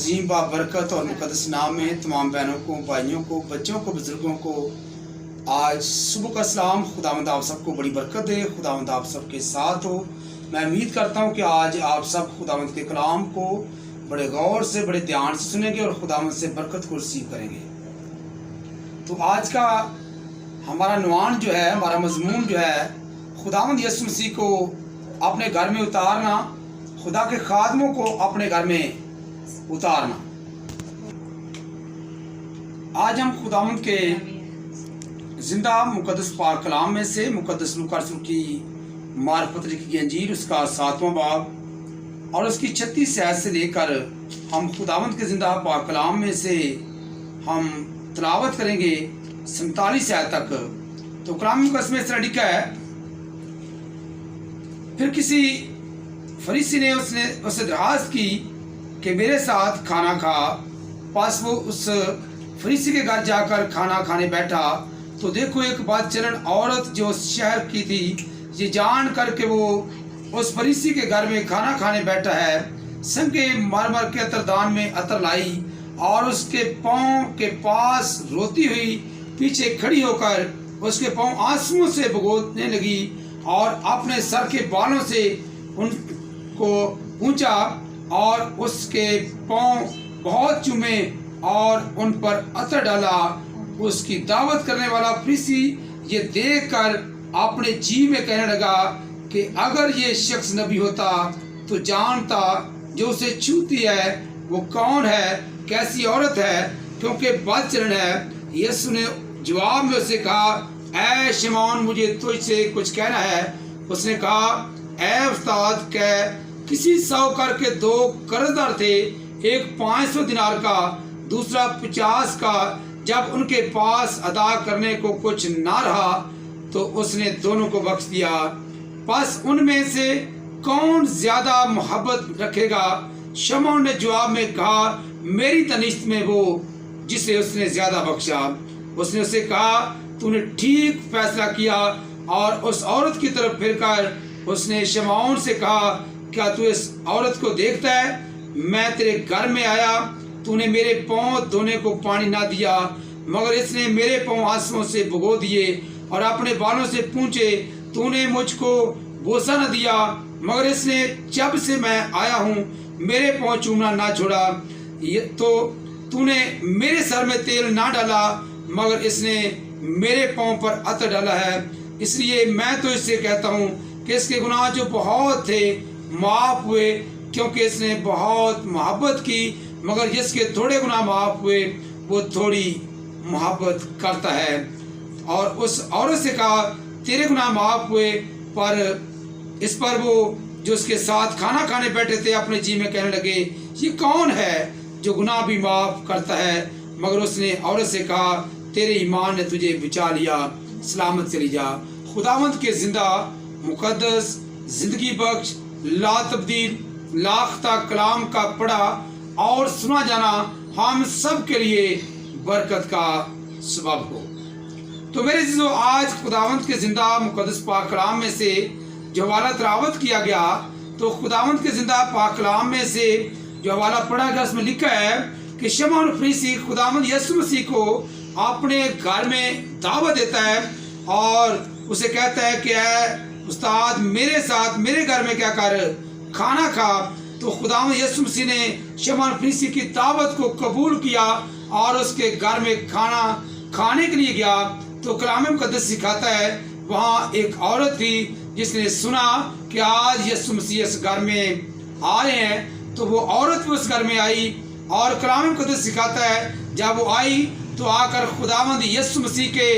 अजीम बाबरकत और मुक़द्दस नाम में तमाम बहनों को, भाइयों को, बच्चों को, बुज़ुर्गों को आज सुबह का सलाम। खुदावंद आप सबको बड़ी बरकत दे, खुदावंद आप सबके साथ हो। मैं उम्मीद करता हूँ कि आज आप सब खुदावंद के कलाम को बड़े गौर से, बड़े ध्यान से सुनेंगे और खुदावंद से बरकत को रिसीव करेंगे। तो आज का हमारा नवान जो है, हमारा मजमून जो है, खुदावंद यीशु मसीह को अपने घर में उतारना, खुदा के खादमों को अपने घर में उतारना। आज हम खुदावंद के जिंदा मुकद्दस पाक कलाम में से मुकद्दस लूका रसूल की मार्फत लिखी गई अंजील, उसका 7वां बाब और उसकी 36 आयत से लेकर हम खुदावंद के जिंदा पाक कलाम में से हम तिलावत करेंगे 47 आयत तक। तो कलाम मुकद्दस में इस तरह लिखा है, फिर किसी फरीसी ने उससे दरखास्त की कि मेरे साथ खाना खा। पास वो उस फरीसी के घर जाकर खाना खाने बैठा तो देखो एक बदचलन औरत जो शहर की थी, ये जान कर के वो उस फरीसी के घर में खाना खाने बैठा है, संगे मरमर के अतरदान में अतर लाई और उसके पाँव के पास रोती हुई पीछे खड़ी होकर उसके पाँव आंसुओं से भिगोने लगी और अपने सर के बालों से उनको पूंछा और उसके पाँव बहुत चूमे और उन पर अतर डाला। उसकी दावत करने वाला फरीसी ये देखकर अपने जी में कहने लगा कि अगर ये शख्स नबी होता तो जानता जो उसे छूती है वो कौन है, कैसी औरत है, क्योंकि बदचलन है। यीशु ने जवाब में उसे कहा, ऐ शिमोन, मुझे तुझसे कुछ कहना है। उसने कहा, ऐ उस्ताद, कह। किसी साहूकार के 2 कर्जदार थे, एक 500 दिनार का, दूसरा 50 का। जब उनके पास अदा करने को कुछ ना रहा तो उसने दोनों को बख्श दिया। बस उनमें से कौन ज्यादा मोहब्बत रखेगा? शमौन ने जवाब में कहा, मेरी तनिष्ठ में वो जिसे उसने ज्यादा बख्शा। उसने उसे कहा, तूने ठीक फैसला किया। और उस औरत की तरफ फिरकर उसने शमौन से कहा, क्या तू इस औरत को देखता है? मैं तेरे घर में आया, तूने मेरे पाँव धोने को पानी ना दिया, मगर इसने मेरे पाँव आंसुओं से भिगो दिए और अपने बालों से पूंछे। तूने मुझको बोसा न दिया, मगर इसने जब से मैं आया हूँ मेरे पाँव चूमना ना छोड़ा। तो तूने मेरे सर में तेल ना डाला, मगर इसने मेरे पाँव पर अतर डाला है। इसलिए मैं तो इससे कहता हूँ कि इसके गुनाह जो बहुत थे माफ हुए, क्योंकि इसने बहुत मोहब्बत की। मगर जिसके थोड़े गुनाह माफ हुए वो थोड़ी मोहब्बत करता है। और उस औरत से कहा, तेरे गुनाह माफ हुए। पर इस पर वो जो उसके साथ खाना खाने बैठे थे अपने जी में कहने लगे, ये कौन है जो गुनाह भी माफ करता है? मगर उसने औरत से कहा, तेरे ईमान ने तुझे बचा लिया, सलामत चली जा। खुदावंद के जिंदा मुकद्दस जिंदगी बख्श ला तब्दील लाख्ता कलाम का पढ़ा और सुना जाना हम सब के लिए बरकत का सबब हो। तो मेरे जीजो, आज खुदावंद के जिंदा मुकद्दस पाक कलाम में से जो हवाला तिलावत किया गया, तो खुदावंद के जिंदा पाक कलाम में से जो हवाला पढ़ा गया उसमें लिखा है कि शमौन फरीसी खुदावंद यीशु मसीह को अपने घर में दावत देता है और उसे कहता है कि ऐ उस्ताद, मेरे साथ मेरे घर में क्या कर, खाना खा। तो खुदावंद यीशु मसीह ने शमौन फरीसी की दावत को कबूल किया और उसके घर में खाना खाने के लिए गया। तो कलाम मुकद्दस सिखाता है, वहाँ एक औरत थी जिसने सुना कि आज यीशु मसीह इस घर में आए हैं, तो वो औरत भी उस घर में आई। और कलाम मुकद्दस सिखाता है, जब वो आई तो आकर खुदावंद यीशु मसीह के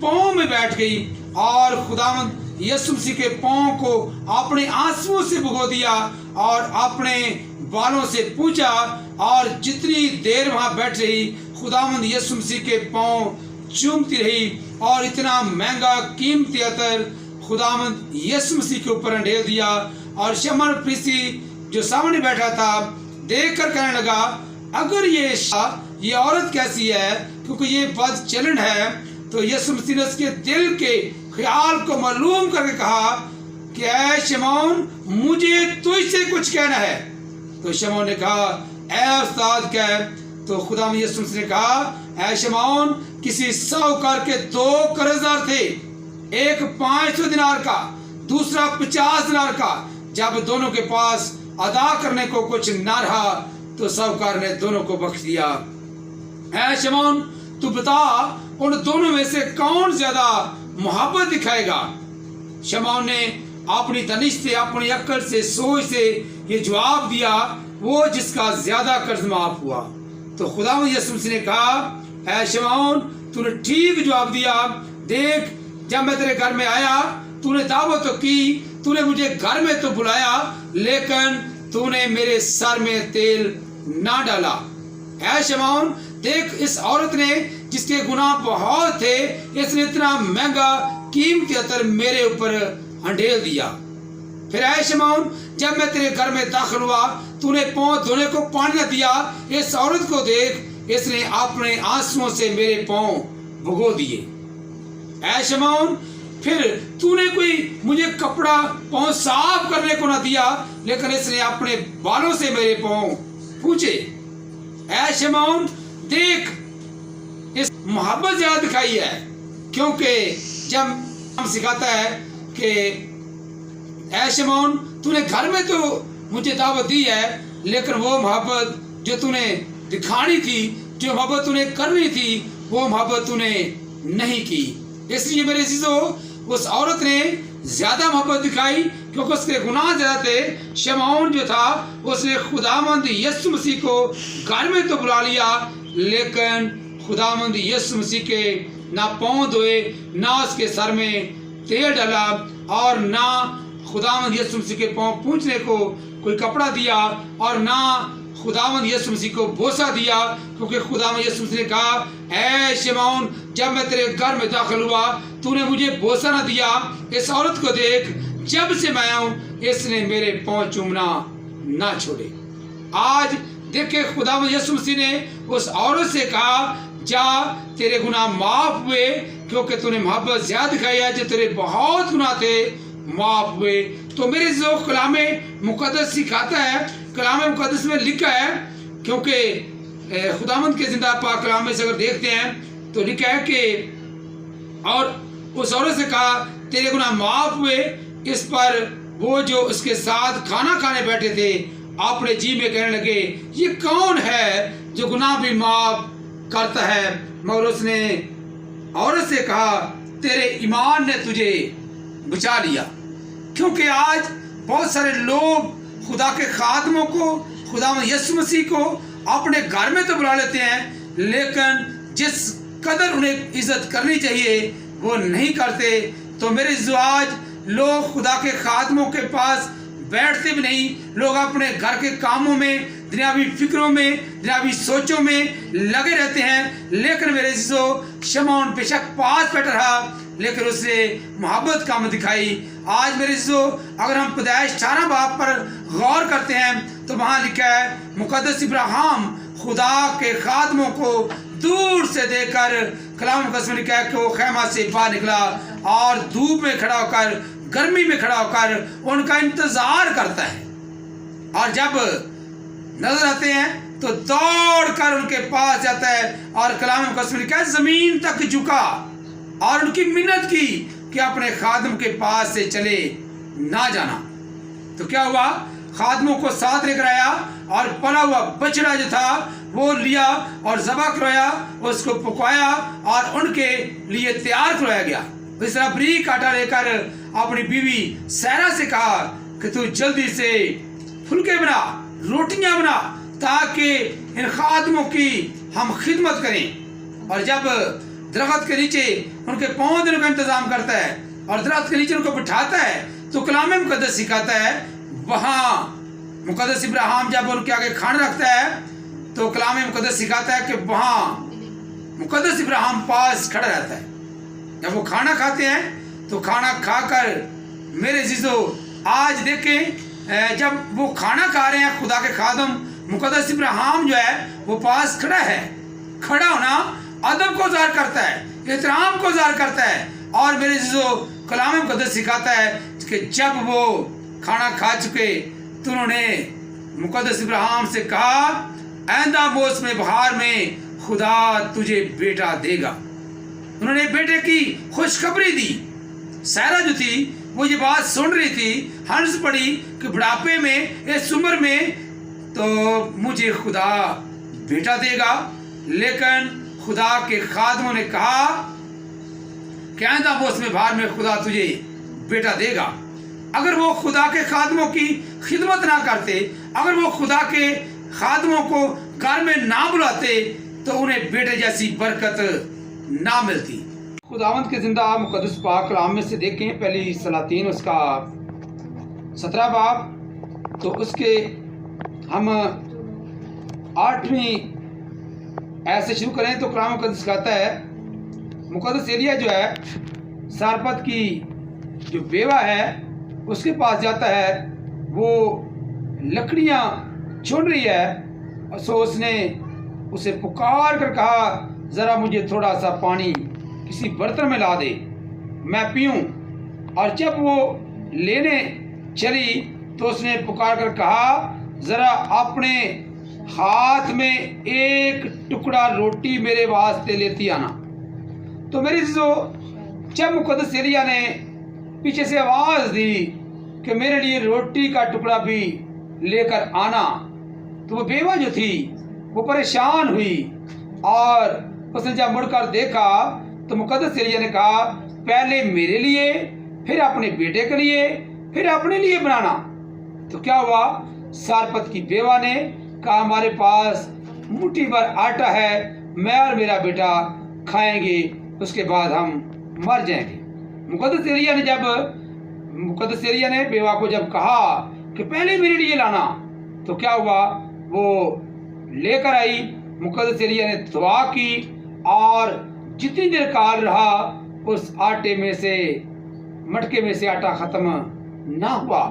पाँव में बैठ गई और खुदावंद यीशु मसीह के पाँव को अपने आंसुओं से भिगो दिया और अपने बालों से पूछा। और जितनी देर वहाँ बैठ रही खुदावंद यीशु मसीह के पाँव चूमती रही और इतना महंगा कीमती अतर खुदावंद यीशु मसीह के ऊपर अंडेल दिया। और शमौन फरीसी जो सामने बैठा था देखकर कहने लगा, अगर ये औरत कैसी है, क्योंकि ये बदचलन है। तो यीशु मसीह ने उसके दिल के ख्याल को मालूम करके कहा कि ऐ शमौन, मुझे तुझसे कुछ कहना है। तो शमौन ने कहा, ऐ उस्ताद क्या? तो खुदा यीशु मसीह ने कहा, ऐ शमौन, किसी साहूकार के 2 कर्जदार थे, एक 500 दिनार का, दूसरा 50 दिनार का। जब दोनों के पास अदा करने को कुछ ना रहा तो साहूकार ने दोनों को बख्श दिया। ऐ शमौन, तू बता, उन दोनों में से कौन ज्यादा मोहब्बत दिखाएगा? शमौन ने अपनी तनिश से, अपनी अक्ल से, सोच से ये जवाब दिया, वो जिसका ज्यादा कर्ज माफ हुआ। तो खुदा यीशु मसीह ने कहा, ऐ शमौन, तूने ठीक जवाब दिया। देख, जब मैं तेरे घर में आया, तूने दावत तो की, तूने मुझे घर में तो बुलाया, लेकिन तूने मेरे सर में तेल ना डाला। ऐ शमौन, देख, इस औरत ने, जिसके गुनाह बहुत थे, इसने इतना महंगा कीमती अतर मेरे ऊपर हंडेल दिया। फिर ऐ शमौन, जब मैं तेरे घर में दाखिल हुआ, तूने पांव धोने को पानी न दिया। इस औरत को देख, इसने अपने आंसुओं से मेरे पांव भुगो दिए। ऐ शमौन, फिर तूने कोई मुझे कपड़ा पांव साफ करने को न दिया, लेकिन इसने अपने बालों से मेरे पांव पूछे। ऐ शमौन, देख, इस मोहब्बत ज्यादा दिखाई है, क्योंकि जब हम सिखाता है कि ऐ शमौन, तूने घर में तो मुझे दावत दी है, लेकिन वो मोहब्बत जो तूने दिखानी थी, जो मोहब्बत तूने करनी थी, वो मोहब्बत तूने नहीं की। इसलिए मेरे अजीजों, उस औरत ने ज्यादा मोहब्बत दिखाई क्योंकि उसके गुनाह ज्यादा थे। शमौन जो था, उसने खुदावंद यीशु मसीह को घर में तो बुला लिया, लेकिन खुदावंद यीशु मसीह के ना पांव धोए, ना उसके सर में तेल डाला, और ना खुदावंद यीशु मसीह के पांव पूंछने को कोई कपड़ा दिया, और ना खुदावंद यीशु मसीह को बोसा दिया, क्योंकि खुदावंद यीशु मसीह ने कहा, ऐ शमौन, जब मैं तेरे घर में दाखिल हुआ, तूने मुझे बोसा न दिया। इस औरत को देख, जब से मैं आऊं, इसने मेरे पांव चूमना ना छोड़े। आज देखे, खुदावंद यीशु मसीह ने उस औरत से कहा, जा, तेरे गुनाह माफ हुए, क्योंकि तूने मोहब्बत ज्यादा दिखाई है। जो तेरे बहुत गुनाह थे, माफ हुए। तो मेरे जो कलाम मुकद्दस सिखाता है, कलाम मुकद्दस में लिखा है, क्योंकि खुदावंद के जिंदा पाक कलाम में से अगर देखते हैं तो लिखा है कि और उस औरत से कहा, तेरे गुनाह माफ हुए। इस पर वो जो उसके साथ खाना खाने बैठे थे, अपने जी में कहने लगे, ये कौन है जो गुनाह भी माफ करता है? मगर उसने औरत से कहा, तेरे ईमान ने तुझे बचा लिया। क्योंकि आज बहुत सारे लोग खुदा के खादमों को, खुदा यीशु मसीह को अपने घर में तो बुला लेते हैं, लेकिन जिस कदर उन्हें इज्जत करनी चाहिए वो नहीं करते। तो मेरे जो आज लोग खुदा के खादमों के पास बैठते भी नहीं, लोग अपने घर के कामों में, दुनियावी फिक्रों में, दुनियावी सोचों में लगे रहते हैं। लेकिन मेरे जो शमौन बेशक पास बैठ रहा, लेकिन उसने मोहब्बत काम दिखाई। आज मेरे जो अगर हम पैदाइश 18 बाब पर गौर करते हैं तो वहाँ लिखा है, मुकद्दस इब्राहिम खुदा के खादमों को दूर से देखकर, कलाम मुकद्दस में लिखा है कि वो खैमा से बाहर निकला और धूप में खड़ा होकर, गर्मी में खड़ा होकर उनका इंतजार करता है, और जब नजर आते हैं तो दौड़ कर उनके पास जाता है, और कलाम मुकद्दस में लिखा है, जमीन तक झुका और उनकी मिन्नत की कि अपने खादम के पास से चले ना जाना। तो क्या हुआ? खादमों को साथ लेकर आया और पला हुआ बछड़ा जो था वो लिया और ज़बह करवाया, उसको पकाया और उनके लिए तैयार करवाया गया। इस तरह बारीक आटा लेकर अपनी बीवी सैरा से कहा कि तू जल्दी से फुलके बना, रोटियां बना, ताकि इन खादमों की हम खिदमत करें। और जब दरख्त के नीचे उनके पाँव देने का इंतजाम करता है और दरख्त के नीचे उनको बिठाता है, तो कलाम मुकद्दस सिखाता है, वहाँ मुकद्दस इब्राहिम जब उनके आगे खाना रखता है तो कलाम मुकद्दस सिखाता है कि वहाँ मुकद्दस इब्राहिम पास खड़ा रहता है। जब वो खाना खाते हैं तो खाना खाकर मेरे जीजो आज देखें, जब वो खाना खा रहे हैं, खुदा के खादम मुकद्दस इब्राहिम जो है वो पास खड़ा है। खड़ा होना अदब को ज़ाहिर करता है, एहतराम को ज़ाहिर करता है। और मेरे जीजो कलाम मुकद्दस सिखाता है कि जब वो खाना खा चुके तो उन्होंने मुकद्दस इब्राहिम से कहा आइंदा मौसम बहार में खुदा तुझे बेटा देगा। उन्होंने बेटे की खुशखबरी दी। सारा जो थी वो ये बात सुन रही थी, हंस पड़ी कि बुढ़ापे में, इस उम्र में तो मुझे खुदा बेटा देगा। लेकिन खुदा के खादमों ने कहा कि आइंदा मौसम बहार में खुदा तुझे बेटा देगा। अगर वो खुदा के खादमों की खिदमत ना करते, अगर वो खुदा के खादमों को घर में ना बुलाते, तो उन्हें बेटे जैसी बरकत ना मिलती। खुदावंद के जिंदा मुकद्दस पाक कलाम में से देखें पहली सलातीन उसका 17 बाब, तो उसके हम 8वीं ऐसे शुरू करें तो कलाम मुकद्दस कहता है, मुकद्दस एलिया जो है सारपत की जो बेवा है उसके पास जाता है। वो लकड़ियां चुन रही है, सो उसने उसे पुकार कर कहा, ज़रा मुझे थोड़ा सा पानी किसी बर्तन में ला दे, मैं पीऊं। और जब वो लेने चली तो उसने पुकार कर कहा, ज़रा अपने हाथ में एक टुकड़ा रोटी मेरे वास्ते लेती आना। तो मेरी जो जब मुकद्दस एलिया ने पीछे से आवाज़ दी कि मेरे लिए रोटी का टुकड़ा भी लेकर आना, तो वो बेवा जो थी वो परेशान हुई। और उसने जब मुड़कर देखा तो मुकद्दस एलिया ने कहा, पहले मेरे लिए, फिर अपने बेटे के लिए, फिर अपने लिए बनाना। तो क्या हुआ, सारपत की बेवा ने कहा, हमारे पास मुट्ठी भर आटा है, मैं और मेरा बेटा खाएंगे, उसके बाद हम मर जाएंगे। मुकद्दस एलिया ने बेवा को जब कहा कि पहले मेरे लिए लाना, तो क्या हुआ, वो लेकर आई। मुकद्दस एलिया ने दुआ की और जितनी देर काल रहा उस आटे में से, मटके में से आटा खत्म ना हुआ।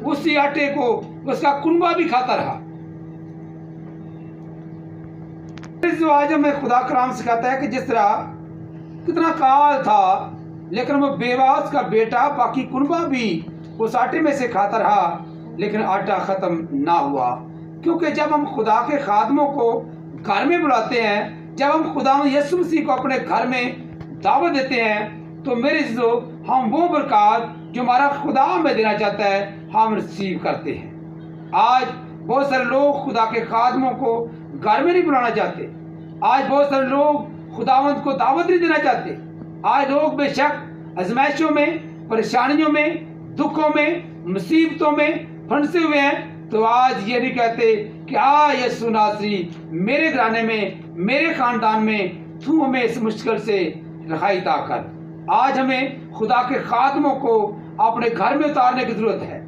उसी आटे को उसका कुनबा भी खाता रहा। जो आज हमें खुदा कलाम सिखाता है कि जिस तरह कितना काल था, लेकिन वो बेवा, उसका बेटा, बाकी कुनबा भी उस आटे में से खाता रहा, लेकिन आटा खत्म ना हुआ। क्योंकि जब हम खुदा के खादमों को घर में बुलाते हैं, जब हम खुदा यीशु मसीह को अपने घर में दावत देते हैं, तो मेरे जो हम वो बरकत जो हमारा खुदा हमें देना चाहता है हम रिसीव करते हैं। आज बहुत सारे लोग खुदा के खादमों को घर में नहीं बुलाना चाहते। आज बहुत सारे लोग खुदावंद को दावत नहीं देना चाहते। आज लोग बेशक आजमाइशों में, परेशानियों में, दुखों में, मुसीबतों में फंसे हुए हैं, तो आज ये नहीं कहते कि यीशु नासरी मेरे घराने में, मेरे खानदान में तू हमें इस मुश्किल से रहाई अता कर। आज हमें खुदा के खादमों को अपने घर में उतारने की जरूरत है।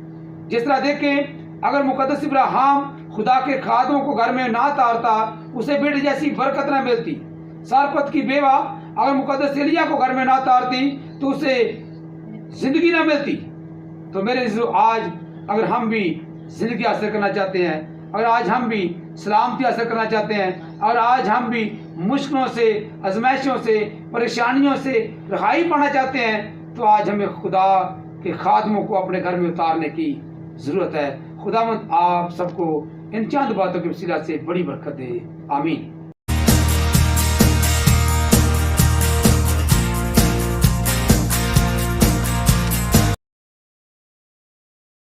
जिस तरह देखें, अगर मुकद्दस इब्राहिम खुदा के खादमों को घर में ना उतारता, उसे बेटे जैसी बरकत ना मिलती। सारपत की बेवा अगर मुकद्दस एलिया को घर में ना उतारती तो उसे जिंदगी ना मिलती। तो मेरे जो आज अगर हम भी जिंदगी हासिल करना चाहते हैं, अगर आज हम भी सलामती हासिल करना चाहते हैं, और आज हम भी मुश्किलों से, आजमाइशों से, परेशानियों से रहाई पाना चाहते हैं, तो आज हमें खुदा के खादमों को अपने घर में उतारने की ज़रूरत है। खुदावंद आप सबको इन चंद बातों के वसीला से बड़ी बरकत दे। आमीन।